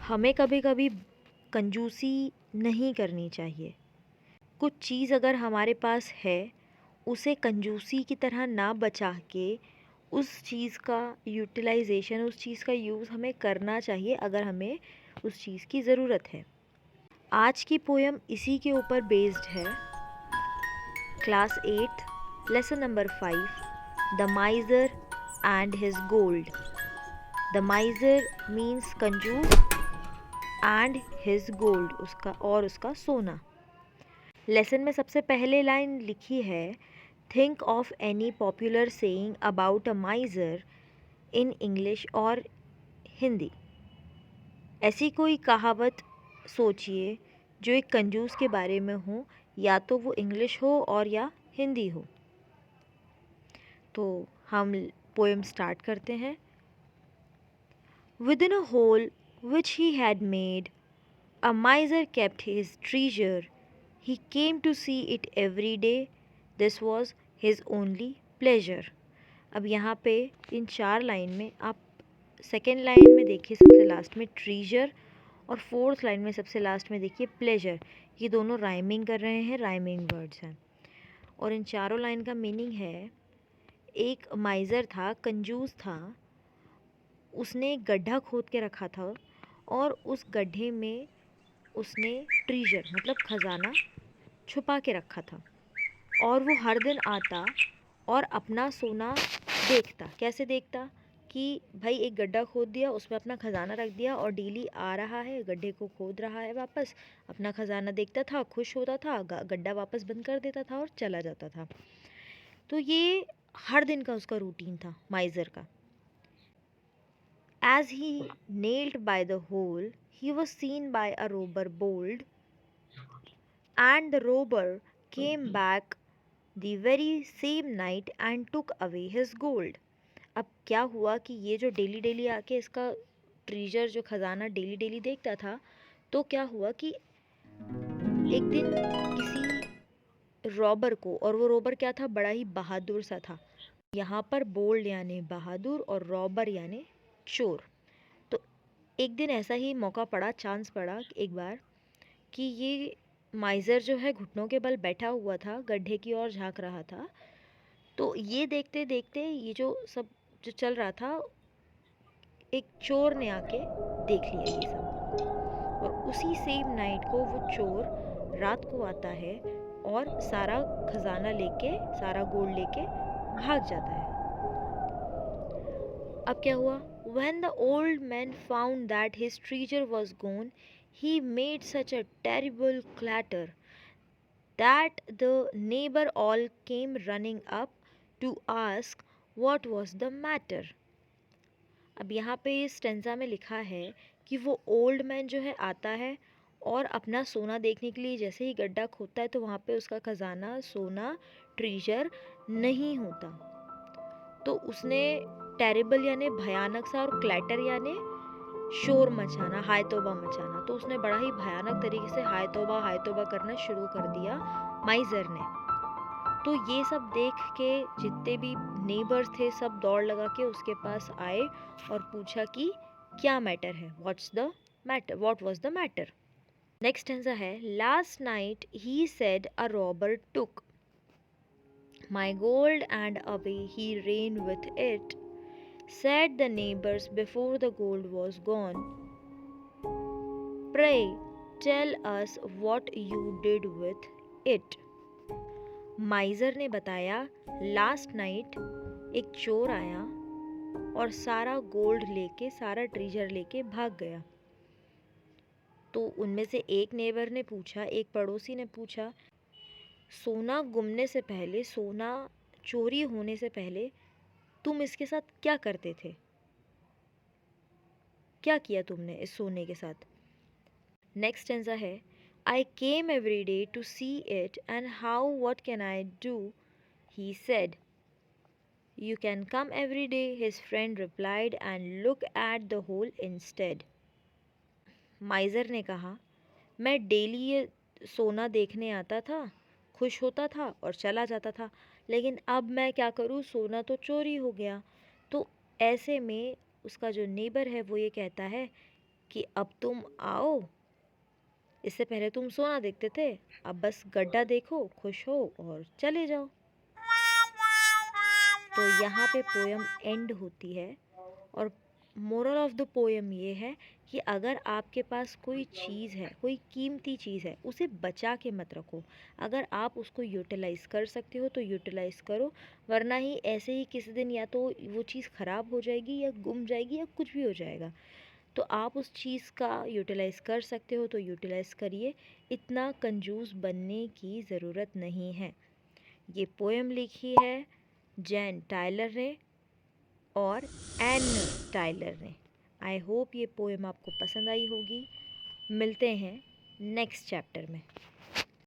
हमें कभी कभी कंजूसी नहीं करनी चाहिए। कुछ चीज़ अगर हमारे पास है, उसे कंजूसी की तरह ना बचा के उस चीज़ का यूटिलाइजेशन, उस चीज़ का यूज़ हमें करना चाहिए अगर हमें उस चीज़ की ज़रूरत है। आज की पोयम इसी के ऊपर बेस्ड है। Class 8 lesson number 5, the माइजर and his gold. The माइजर means कंजूस एंड हिज गोल्ड, उसका सोना। लेसन में सबसे पहले लाइन लिखी है, think of any popular saying about a माइजर in English और हिंदी। ऐसी कोई कहावत सोचिए जो एक कंजूस के बारे में हो, या तो वो इंग्लिश हो और या हिंदी हो। तो हम पोएम स्टार्ट करते हैं। Within a hole which he had made a miser kept his treasure. He came to see it every day. This was his only pleasure. अब यहाँ पे इन 4 लाइन में आप सेकेंड लाइन में देखिए सबसे लास्ट में ट्रीजर, और फोर्थ लाइन में सबसे लास्ट में देखिए प्लेजर। ये दोनों राइमिंग कर रहे हैं, राइमिंग वर्ड्स हैं। और इन चारों लाइन का मीनिंग है, एक माइज़र था, कंजूस था, उसने एक गड्ढा खोद के रखा था और उस गड्ढे में उसने ट्रीजर मतलब खजाना छुपा के रखा था। और वो हर दिन आता और अपना सोना देखता। कैसे देखता कि भाई एक गड्ढा खोद दिया, उसमें अपना खजाना रख दिया और डेली आ रहा है, गड्ढे को खोद रहा है, वापस अपना खजाना देखता था, खुश होता था, गड्ढा वापस बंद कर देता था और चला जाता था। तो ये हर दिन का उसका रूटीन था माइजर का। As he nailed by the hole, he was seen by a robber bold, and the robber came back the very same night and took away his gold. अब क्या हुआ कि ये जो डेली डेली आके इसका ट्रीजर, जो खजाना डेली डेली देखता था, तो क्या हुआ कि एक दिन किसी रॉबर को, और वो रॉबर क्या था, बड़ा ही बहादुर सा था। यहाँ पर बोल्ड यानी बहादुर और रॉबर यानी चोर। तो एक दिन ऐसा ही मौका पड़ा, चांस पड़ा एक बार, कि ये माइज़र जो है घुटनों के बल बैठा हुआ था, गड्ढे की ओर झांक रहा था। तो ये देखते देखते ये जो सब जो चल रहा था, एक चोर ने आके देख लिया ये सब। और उसी सेम नाइट को वो चोर रात को आता है और सारा खजाना लेके, सारा गोल्ड लेके भाग जाता है। अब क्या हुआ? When the old man found that his treasure was gone, he made such a terrible clatter that the neighbor all came running up to ask what was the matter. अब यहाँ पे इस स्टेंजा में लिखा है कि वो ओल्ड मैन जो है आता है और अपना सोना देखने के लिए जैसे ही गड्ढा खोदता है, तो वहाँ पे उसका खजाना, सोना, ट्रीजर नहीं होता। तो उसने टेरिबल यानी भयानक सा, और क्लैटर यानी शोर मचाना, हाय तौबा मचाना। तो उसने बड़ा ही भयानक तरीके से हाय तौबा करना शुरू कर दिया माइजर ने। तो ये सब देख के जितने भी नेबर्स थे, सब दौड़ लगा के उसके पास आए और पूछा कि क्या मैटर है, what's the matter, what was the matter. Next stanza है, last night he said a robber took my gold and away he ran with it, said the neighbors before the gold was gone. Pray tell us what you did with it. माइजर ने बताया, last night एक चोर आया और सारा gold लेके, सारा treasure लेके भाग गया। तो उनमें से एक नेबर ने पूछा, एक पड़ोसी ने पूछा, सोना गुमने से पहले, सोना चोरी होने से पहले तुम इसके साथ क्या करते थे? क्या किया तुमने इस सोने के साथ? नेक्स्ट स्टेंजा है, I came every day to see it, and how, what can I do? He said. You can come every day, his friend replied, and look at the hole instead. माइजर ने कहा, मैं daily ये सोना देखने आता था, खुश होता था और चला जाता था, लेकिन अब मैं क्या करूँ, सोना तो चोरी हो गया। तो ऐसे में उसका जो नेबर है वो ये कहता है कि अब तुम आओ, इससे पहले तुम सोना देखते थे, अब बस गड्ढा देखो, खुश हो और चले जाओ। तो यहाँ पे पोयम एंड होती है। और मोरल ऑफ द पोयम ये है कि अगर आपके पास कोई चीज़ है, कोई कीमती चीज़ है, उसे बचा के मत रखो। अगर आप उसको यूटिलाइज़ कर सकते हो तो यूटिलाइज़ करो, वरना ही ऐसे ही किसी दिन या तो वो चीज़ ख़राब हो जाएगी या गुम जाएगी या कुछ भी हो जाएगा। तो आप उस चीज़ का यूटिलाइज़ कर सकते हो तो यूटिलाइज़ करिए, इतना कंजूस बनने की ज़रूरत नहीं है। ये पोएम लिखी है जैन टायलर ने और एन टायलर ने। आई होप ये पोएम आपको पसंद आई होगी। मिलते हैं नेक्स्ट चैप्टर में।